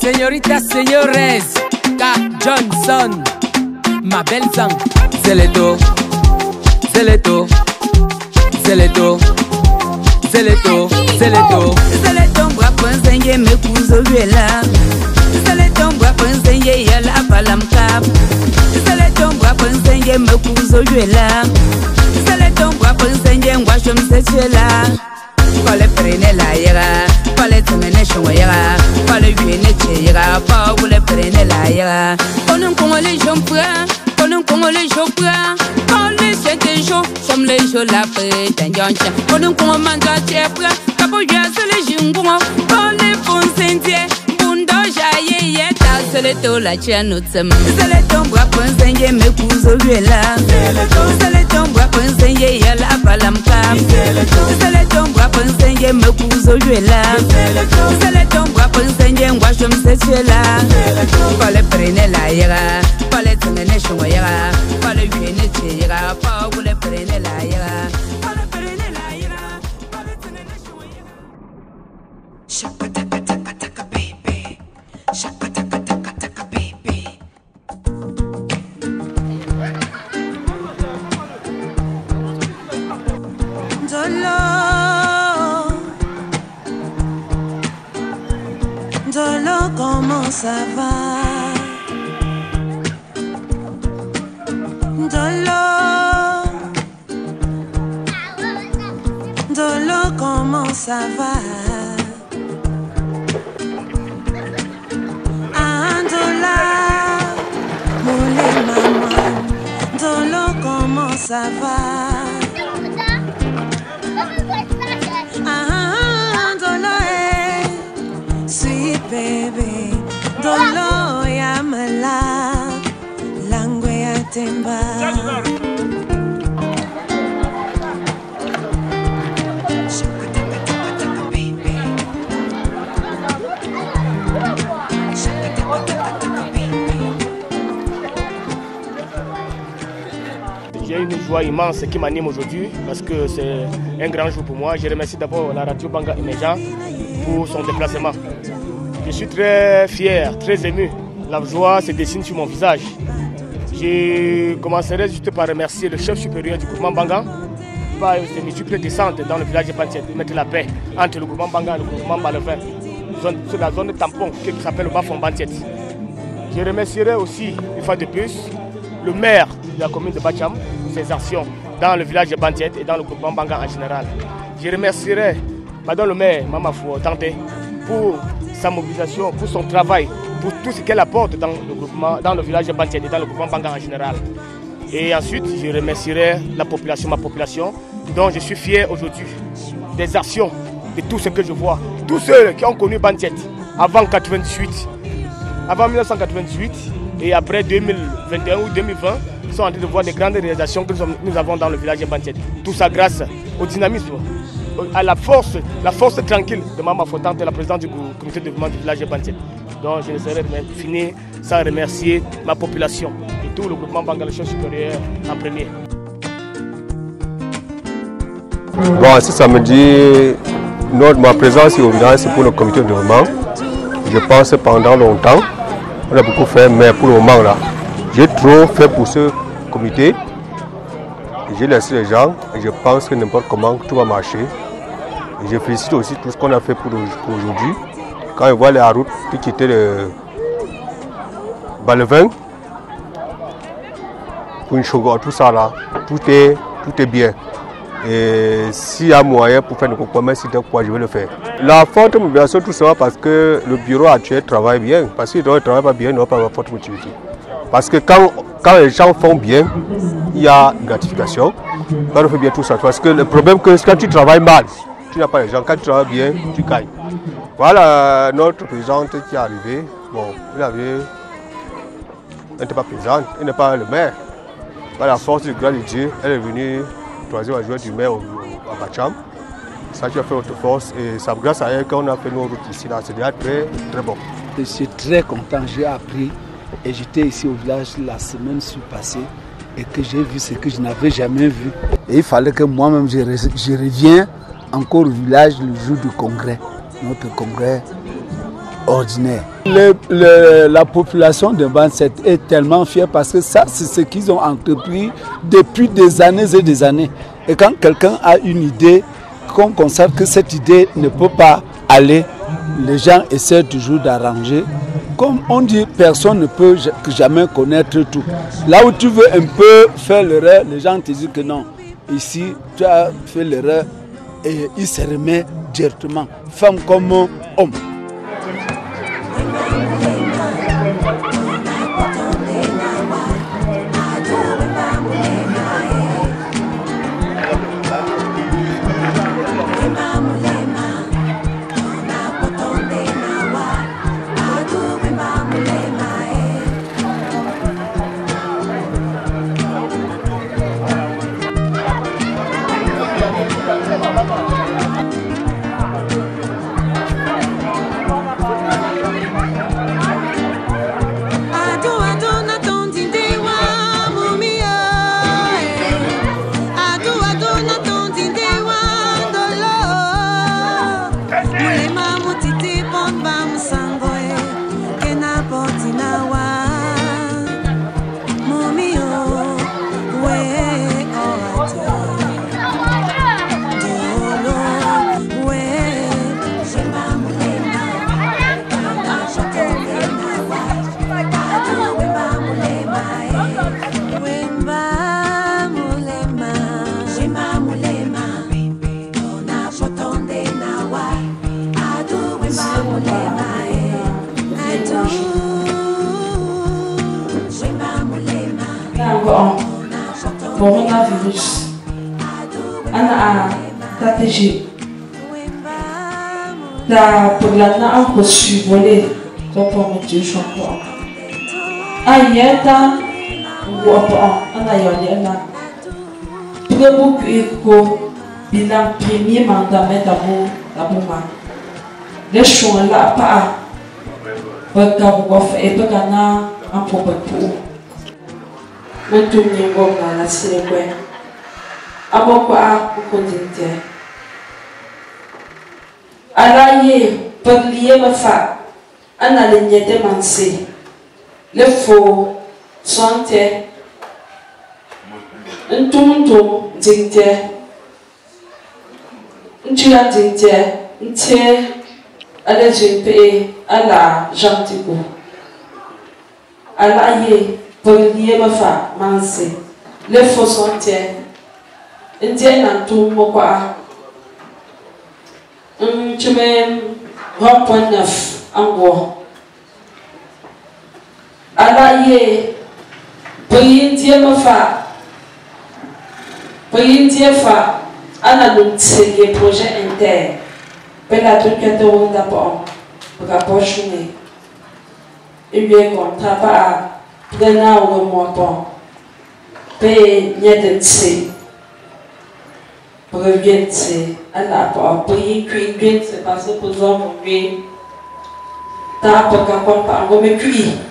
Señoritas, señores, K. Johnson, ma belle sang, Zeleto, Zeleto, Zeleto, Zeleto, Zeleto. Zeleto mbwa ponzenye mekuzo vela. Zeleto mbwa ponzenye yala palamka. Zeleto mbwa ponzenye mekuzo vela. Zeleto mbwa ponzenye ngwasho msechela. Kole prene la yera, kole temene shongo yera, kole yuene che yera, pa wule prene la yera. Konun kongole jompra, konun kongole jompra, kole sete jo, somle jo la pre tanjancha. Konun kongo manda chepra, kapo yase le jingongo, kole fonsentie, bundo jaye yeta. Zeleto la chianutsem, Zeleto mbwa ponzenye mekuzo vela. Zeleto mbwa ponzenye yala palamka. Zeleto mbwa ponzenye mekuzo vela. Zeleto mbwa ponzenye ngwasho msechela. Kole prene la yera, kole temene shongo yera, kole yuene che yera, pa wule prene la yera. Kole prene la yera, kole temene shongo yera. Shaka taka taka taka baby, shaka taka taka taka baby. Dolo, comment ça va? Dolo, comment ça va? Andola, moulé maman. Dolo, comment ça va? Baby, dolo ya mala, langwe ya temba. J'ai une joie immense qui m'anime aujourd'hui parce que c'est un grand jour pour moi. Je remercie d'abord la radio Banga Emergent pour son déplacement. Je suis très fier, très ému. La joie se dessine sur mon visage. Je commencerai juste par remercier le chef supérieur du groupement Banga par ses multiples descentes dans le village de Bantiet, de mettre la paix entre le groupement Banga et le groupement Balevin, sur la zone de tampon qui s'appelle le Bas-Fond Bantiet. Je remercierai aussi, une fois de plus, le maire de la commune de Bacham pour ses actions dans le village de Bantiet et dans le groupement Banga en général. Je remercierai madame le maire, Mamafou Tante, pour sa mobilisation, pour son travail, pour tout ce qu'elle apporte dans le groupement, dans le village de Bantiet et dans le groupement Banga en général. Et ensuite, je remercierai la population, ma population, dont je suis fier aujourd'hui des actions, de tout ce que je vois. Tous ceux qui ont connu Bantiet avant 1998, avant 1998 et après 2021 ou 2020, sont en train de voir des grandes réalisations que nous avons dans le village de Bantiet. Tout ça grâce au dynamisme, à la force tranquille de Mama Fotante, la présidente du comité de développement du village de Bantiet. Donc je ne saurais finir sans remercier ma population et tout le groupement Bangladesh supérieur en premier. Bon, ce samedi, ma présence au village, c'est pour le comité de développement. Je pense pendant longtemps, on a beaucoup fait, mais pour le moment là, j'ai trop fait pour ce comité. J'ai laissé les gens et je pense que n'importe comment tout va marcher. Et je félicite aussi tout ce qu'on a fait pour aujourd'hui. Quand je vois la route qui quittait le Balevin, pour une chose, tout ça là, tout est bien. Et s'il y a moyen pour faire des compromis, c'est de quoi je vais le faire. La forte mobilisation, tout ça, parce que le bureau actuel travaille bien. Parce qu'il ne travaille pas bien, il n'y aura pas de forte motivation. Parce que quand les gens font bien, il y a une gratification. Quand on fait bien tout ça, parce que le problème, c'est que quand tu travailles mal, tu n'as pas les gens. Quand tu travailles bien, tu gagnes. Voilà notre présidente qui est arrivée. Bon, elle n'était pas présidente, elle n'est pas le maire. Par la force du grand Dieu, elle est venue troisième adjoint du maire à Bacham. Ça qui a fait notre force et c'est grâce à elle qu'on a fait nos routes ici. C'est déjà très, très bon. Je suis très content, j'ai appris et j'étais ici au village la semaine passée et que j'ai vu ce que je n'avais jamais vu. Et il fallait que moi-même je revienne encore au village le jour du congrès, notre congrès ordinaire. La population de Banset est tellement fière parce que ça, c'est ce qu'ils ont entrepris depuis des années et des années. Et quand quelqu'un a une idée, qu'on constate que cette idée ne peut pas aller, les gens essaient toujours d'arranger. Comme on dit, personne ne peut jamais connaître tout. Là où tu veux un peu faire l'erreur, les gens te disent que non. Ici, tu as fait l'erreur et il se remet directement, femme comme homme. Coronavirus ana stratégie la plana en reçu volé pour mettre champion ayeta ou ana yolena pour que bilan premier mandat d'abord les choses là pas pour et gagner un propos Mentu nyingo na sirekwe abokwa ukondinte alaye pagliye mafa ana lenyete manse le fo sante ntuntu dinte nchila dinte nte ala jimpe ala jantiko alaye Pagliye mafa manse le fo sante ndie na tu mokwa cheme 1.9 ango alaye payintie fa ana luntsege projet inter pela tukete wonda po rapprochement et bien contrat pas Dana ou moto pe nyedense previense ala pa payi kwin c'est parce que pour nous lui ta pa ka pa ngome kwi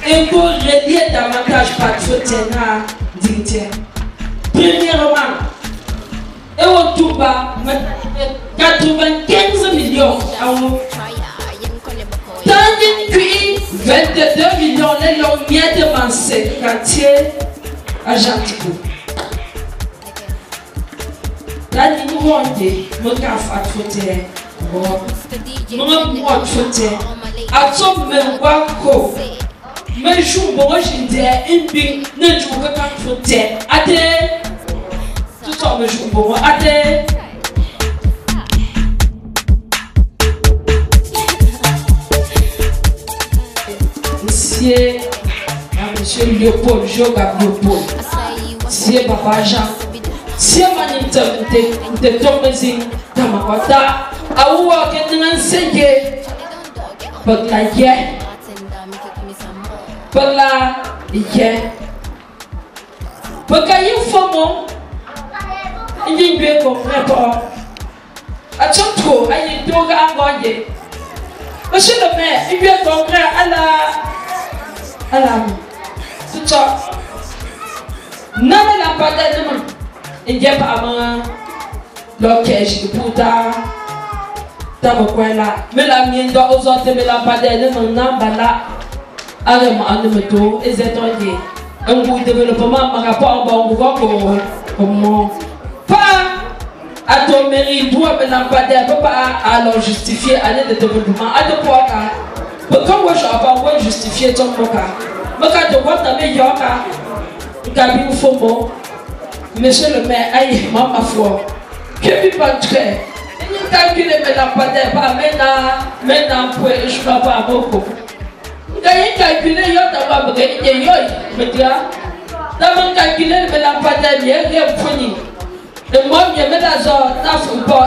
et pour relier davantage Patfotena dignitaire. Premièrement, et au Touba, 95 millions à vous. Tandis puis 22 millions les longs miens de Mansé, quartier à Jantico. Tandis nous on dit, mon café Fatfoté, mon Fatfoté, à son même wako. Mais je me dis, une bille ne joue que quand il faut dire. Attends, tout ça me joue pour moi. Attends. Monsieur Léopold, Joga Léopold, c'est Papa Jean, c'est Manita de Tomazin, Tamakota, Awa, Kenan Senge, Baglaye. Bagla, Ike. Bagayi Fomo, il y a une belle comprendre. À ton tour, il y a deux envoyés. Monsieur le maire, il y a un congrès à la. Tout ça. Non, mais la patate de moi. Il y a pas un blocage de puta. T'as beaucoup là. Mais la mienne doit aux autres, mais la patate de mon nom, là. Alors, on me dit, et c'est un goût de développement par rapport à mon gouvernement. Comment pas à ton mairie, doit me l'empêcher, pas alors justifier année de développement. À deux points, quand moi je vais pas justifier ton cas, mais quand tu vois ta meilleure cas, tu faut bon. Monsieur le maire, aïe, maman foi, que tu pas très. Il calcule me l'empêcher, pas maintenant, je ne peux pas beaucoup. Quand il calcule, il y a un peu de temps. D'abord, calculer, mais la pandémie est finie. Et moi, je mets la zone,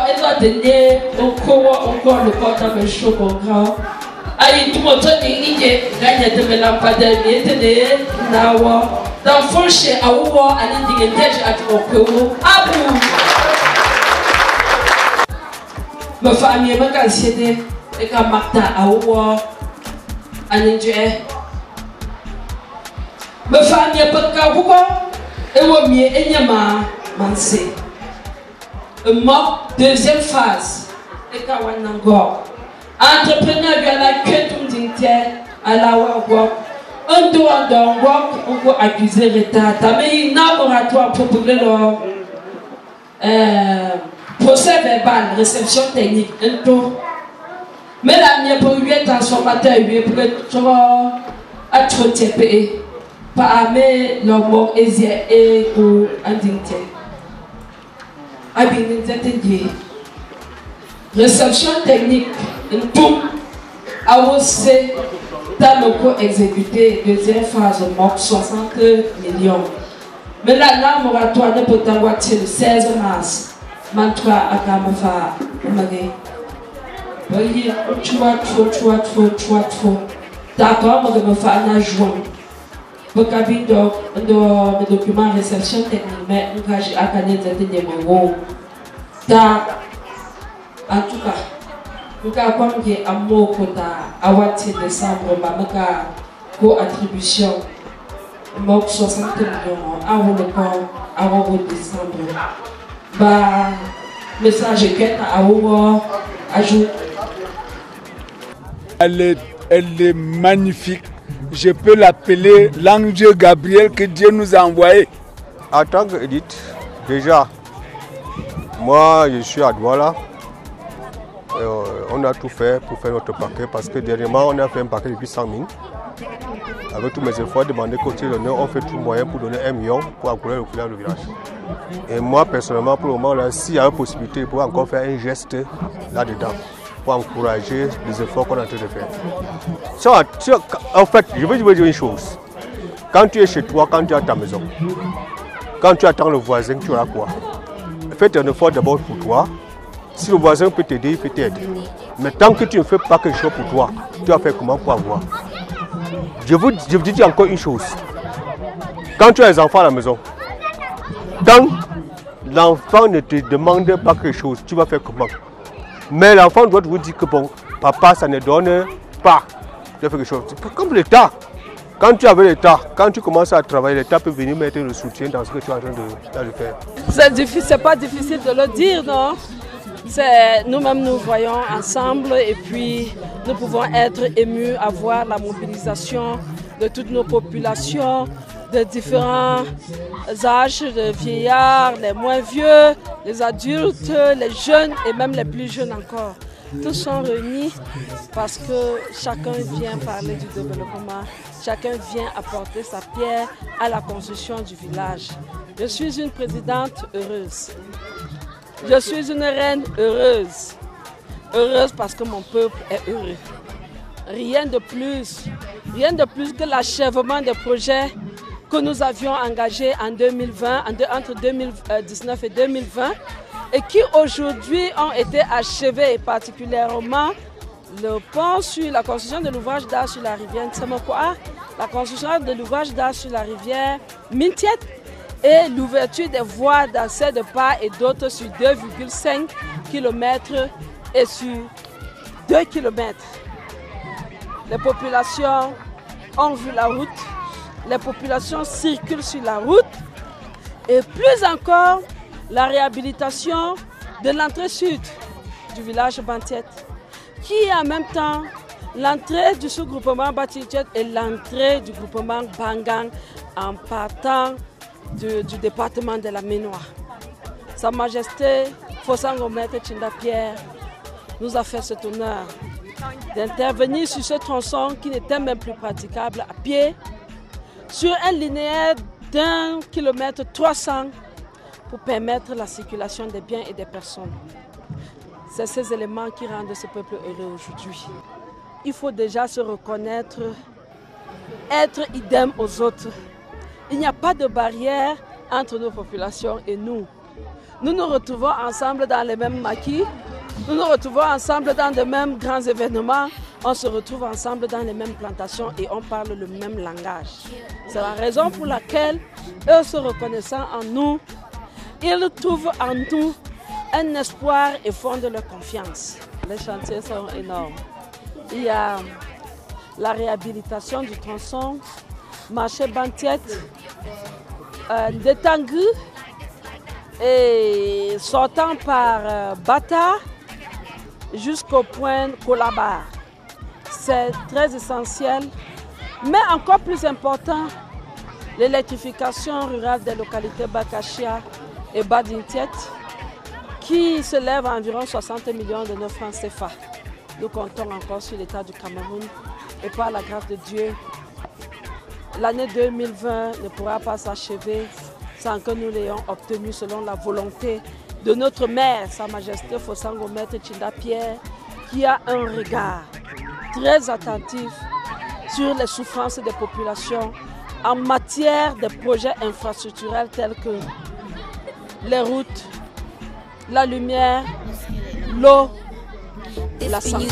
et la dernière, encore le corps dans le chaud, mon grand. Aïe, tout le monde dit qu'il de la pandémie, et dans le fond, chez Aouwa, à l'indignité, à tout le ma famille m'a calciné, et quand Martha Aouwa, à l'indignité. Ma famille a pas de cas pourquoi et au mieux et nyama mansé. Deuxième phase et kawanango. Entrepreneur via la quête d'unité à la wagwa. Un doigt d'un wak on peut accuser l'État. Mais il laboratoire pour le procès verbal, réception technique. Un tour. Mais la mienne pour 8 transformateur 8 pour être à trop TPE. Pas amener le mot et ou indignité. Abinité réception technique, tout a aussi dans le co exécuté deuxième phase de 60 millions. Mais la norme moratoire ne peut avoir le 16 mars. Mantra à Kamafa, Magé. Voyez, tu vois, d'accord, je me fais un joint. Pour cabine de documents réception technique, mais engagé à Canada de Némo. En tout cas, nous avons un mot pour la Awati décembre, ma co-attribution. 60 millions, à le corps, à décembre. Bah, message est à ajoute. Elle est magnifique. Je peux l'appeler l'ange Gabriel que Dieu nous a envoyé. En tant qu'Edith, déjà, moi je suis à Douala. On a tout fait pour faire notre paquet parce que dernièrement on a fait un paquet depuis 100 000. Avec tous mes efforts, demander côté l'honneur, on fait tout moyen pour donner 1 million pour encourager le couleur du village. Et moi personnellement, pour le moment, s'il y a une possibilité pour encore faire un geste là-dedans, pour encourager les efforts qu'on est en train de faire. En fait, je veux dire une chose. Quand tu es chez toi, quand tu es à ta maison, quand tu attends le voisin, tu auras quoi? Fais un effort d'abord pour toi. Si le voisin peut t'aider, il peut t'aider. Mais tant que tu ne fais pas quelque chose pour toi, tu vas faire comment pour avoir? Je vous dis encore une chose. Quand tu as des enfants à la maison, quand l'enfant ne te demande pas quelque chose, tu vas faire comment? Mais l'enfant doit vous dire que bon, papa, ça ne donne pas. Tu vas faire quelque chose. Comme l'État. Quand tu avais l'État, quand tu commences à travailler, l'État peut venir mettre le soutien dans ce que tu es en train de faire. C'est pas difficile de le dire, non? Nous-mêmes, nous voyons ensemble et puis nous pouvons être émus à voir la mobilisation de toutes nos populations, de différents âges, de vieillards, les moins vieux, les adultes, les jeunes et même les plus jeunes encore. Tous sont réunis parce que chacun vient parler du développement, chacun vient apporter sa pierre à la construction du village. Je suis une présidente heureuse. Je suis une reine heureuse. Heureuse parce que mon peuple est heureux. Rien de plus que l'achèvement des projets que nous avions engagés en 2020, entre 2019 et 2020, et qui aujourd'hui ont été achevés, particulièrement le pont sur la construction de l'ouvrage d'art sur la rivière Ntsemokoa, la construction de l'ouvrage d'art sur la rivière Mintiet et l'ouverture des voies d'accès de part et d'autre sur 2,5 km et sur 2 km. Les populations ont vu la route, les populations circulent sur la route et plus encore la réhabilitation de l'entrée sud du village Bantiet, qui est en même temps l'entrée du sous-groupement Bantiet et l'entrée du groupement Bangang en partant du département de la Ménois. Sa Majesté Fossangomètre Tchindapierre nous a fait cet honneur d'intervenir sur ce tronçon qui n'était même plus praticable à pied, sur un linéaire d'1 km 300 pour permettre la circulation des biens et des personnes. C'est ces éléments qui rendent ce peuple heureux aujourd'hui. Il faut déjà se reconnaître, être idem aux autres. Il n'y a pas de barrière entre nos populations et nous. Nous nous retrouvons ensemble dans les mêmes maquis, nous nous retrouvons ensemble dans les mêmes grands événements, on se retrouve ensemble dans les mêmes plantations et on parle le même langage. C'est la raison pour laquelle, eux se reconnaissant en nous, ils trouvent en nous un espoir et fondent leur confiance. Les chantiers sont énormes. Il y a la réhabilitation du tronçon, marché Bantiet, Détangu, et sortant par Bata jusqu'au point Kolabar. C'est très essentiel, mais encore plus important, l'électrification rurale des localités Bakachia et Badintiet, qui se lève à environ 60 millions de nos francs CFA. Nous comptons encore sur l'État du Cameroun et par la grâce de Dieu, l'année 2020 ne pourra pas s'achever sans que nous l'ayons obtenu selon la volonté de notre mère, Sa Majesté Fossangomètre Tchindapierre, qui a un regard très attentif sur les souffrances des populations en matière de projets infrastructurels tels que les routes, la lumière, l'eau, la santé.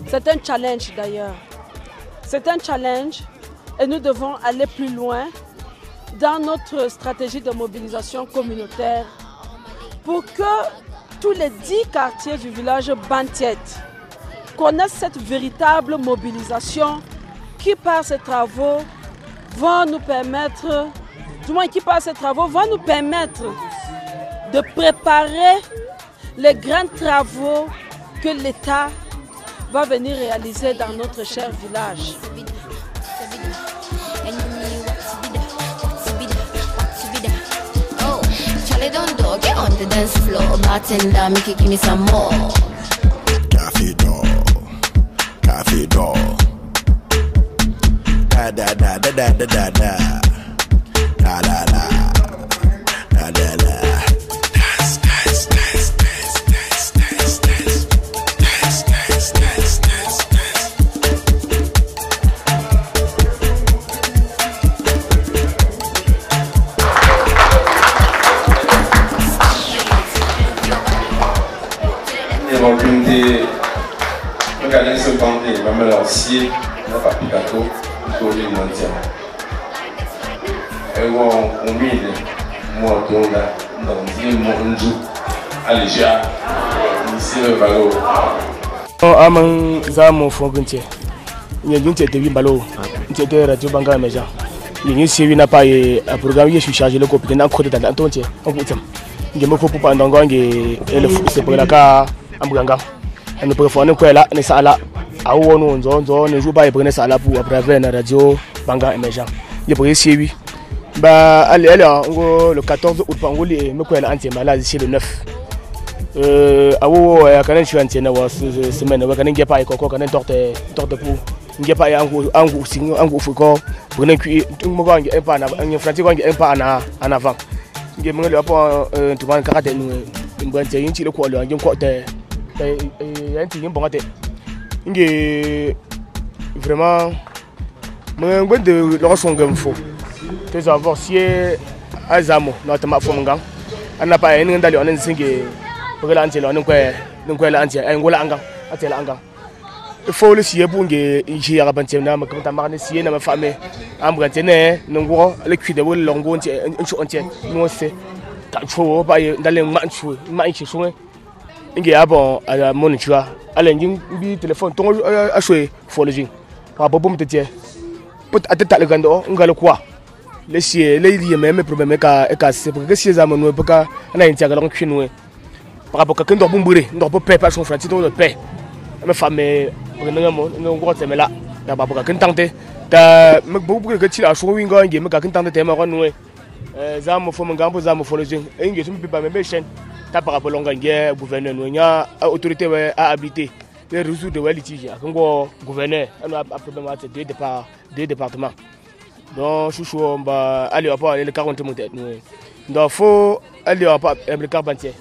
C'est un challenge d'ailleurs. C'est un challenge et nous devons aller plus loin dans notre stratégie de mobilisation communautaire pour que tous les 10 quartiers du village Bantiet connaissent cette véritable mobilisation qui par ces travaux vont nous permettre, de préparer les grands travaux que l'État va venir réaliser dans notre cher village. Get on the dance floor, bartender, make it give me some more. Cafe door, da da da da da da da da, da da da, da da da. Dance, dance, dance, dance, dance, dance, dance, dance, dance, dance, dance. Opportunité, regarder ce bandé, va me lancer, n'a pas picato, pour les mondiaux. Et on mille, moi, dans le monde, allez, j'ai ici le ballot. Amang Zamo Fongunche. Il y a une tête de ballot. Une tête de Radio Banga Meja. Il y a une série n'a pas un programme. Je suis chargé de copier d'un côté d'un tontier. On peut dire. Il y a beaucoup de pendant et le foot c'est pour la car en Banga. Nous préférons que là, nous sommes là. À où on ne joue pas et prenez ça là pour après la Radio Banga Meja. Il y a une série. Bah, allez, le 14 août, on va aller ici le 9. Quand je suis en train de semaine, quand je pas quand je torte pour, je pas angu signe angu fuko, pour ne cuire, tout le monde un pas un pas en avant. Je me le pas tout le monde caractère nous, une bonne série, le quoi, le côté, un petit bon côté. Vraiment, mais bon de leur son game faux. Que ça va si Azamo, notamment Fomongang, on n'a pas un d'aller en singe. Pour l'antier, on ne peut l'antier, un gola anga, à tel anga. Il faut le sier pour que j'y a banté, n'a pas ta marne si n'a pas famé. Ambratene, non gros, le cul de wall long gontier, un chou entier, non c'est. T'as chaud, pas d'aller manchou, manche soin. Il y a bon à la moniteur, à l'engine, téléphone, ton à jouer, faut le jing. Par rapport à tes peut à le gando, on galo quoi. Les siers, les liens, même problème est cassé pour que si les amours ne peuvent pas en intégrer en chinois. Par rapport à quelqu'un doit boumourir, ne doit pas payer par son frère, c'est de paix. Ma femme est un gros thème là. D'abord, quelqu'un tente, beaucoup de gens sont wingo, et quelqu'un tente de thème à renouer. Zamo faut mon gambo, zamo faut le jeu. Et il ne peut pas me chaîne. T'as par rapport à l'engagement, gouverneur, autorité à habiter. Les réseaux de litige, un gouverneur, on a probablement deux départements. Donc, je suis allé à les 40 montées. Donc, il faut aller à le carpentier.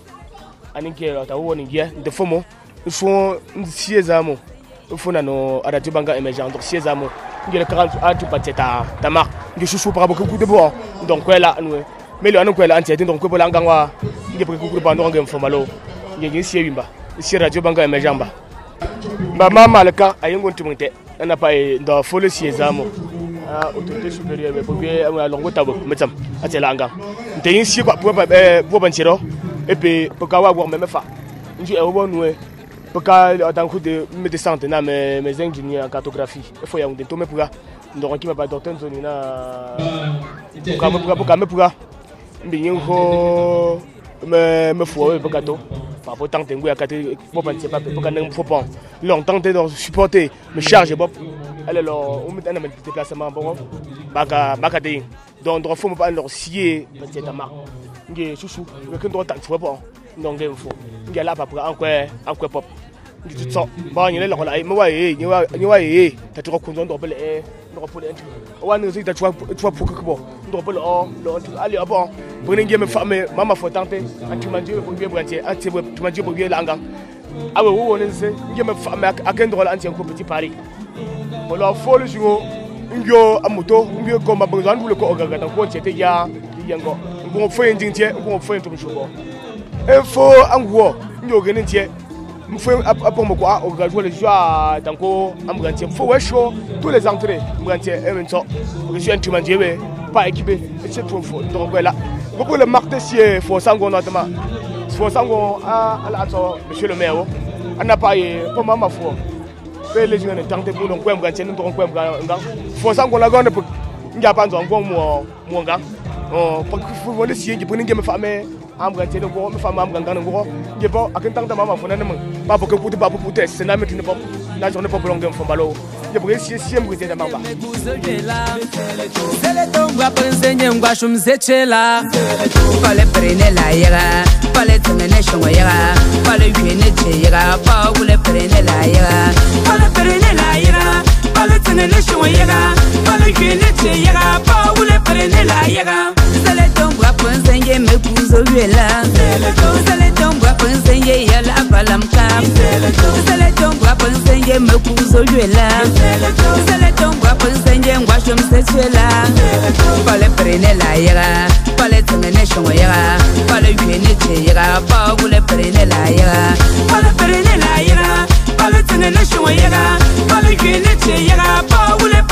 Aninke ta woni ngia de fomo fo siezamo fo nano Radio Banga émergent donc siezamo ngel 40 à tout pateta ta marque ngi chouchou par beaucoup de bon donc là nous mais le anko là entier donc ko bolanga wa ngi pour ko ba ndonga fo malo ngi siewimba si Radio Banga émergent ba mama le cas ayongo ntimonte na pa ndo fo le siezamo autorité supérieure pour bien longo tabo metam atela anga nte si quoi pour banchero. Et puis, pour qu'avoir même fa, je suis bon nous, pour qu'en tant que médecin, mes ingénieurs en cartographie, il faut y avoir des tomes pour là. Donc, qui m'a pas docteur zone là. Pour qu'à me pour là, bien faut me faut pour gâteau. Par rapport tant que à côté, pour pas pas pour qu'on faut pas longtemps de supporter, me charger Bob. Elle là, on met un déplacement bon, baka dé. Donc, il faut me pas leur scier, c'est ta marque. Nge chouchou mais quand on tente pas donc il faut nge là pas pour encore pop nge tout ça bon il est là là mais ouais ni ouais t'as trop content de rappeler on nous dit t'as trop pour que bon on rappelle allez bon pour nge me famille maman faut tenter tu m'as dit pour bien brancher tu m'as dit pour bien langa ah ouais on est nge me famille à quel endroit ancien ko petit Paris voilà faut le jour nge a moto nge comme besoin pour le ko gaga donc on c'était ya yango on fait un dentier on fait un truc chaud il faut en gros nous organiser on fait après moi quoi on va jouer les joueurs donc on va faut ouais chaud tous les entrées on va et maintenant je suis un tu m'as pas équipé c'est trop fort donc voilà pour le marteau faut sango notamment faut sango à la monsieur le maire on n'a pas pour maman faut faire les gens tenter pour donc on va nous donc faut sango la grande pour il y a pas de bon moi gars parce que faut voler si pour ninguém me famé ambrante no go me fama ambranga no go je pas akin tanta mama fona ne pas pour que pour pas pour test na mettre ne pas na journée pas prolongée fo malo je pour si ambrante da mamba Sele tongwa pensenye ngwa shumzechela Pale prene la yera Pale tengene shongo yera Pale yene che yera Pa ule prene la yera Pale prene la yera Pale tengene shongo yera Pale yene che yera Pa ule prene la yera Sele tongwa pensenye me kuzo yela Sele tongwa pensenye yala balamka Sele tongwa pensenye me kuzo yela Sele tongwa pensenye ngwa shumzechela Pale prene la yera Pale tengene shongo yera Pale yene che yera Pa ule prene la yera Pale prene la yera Pale tengene shongo yera Pale yene che yera Pa ule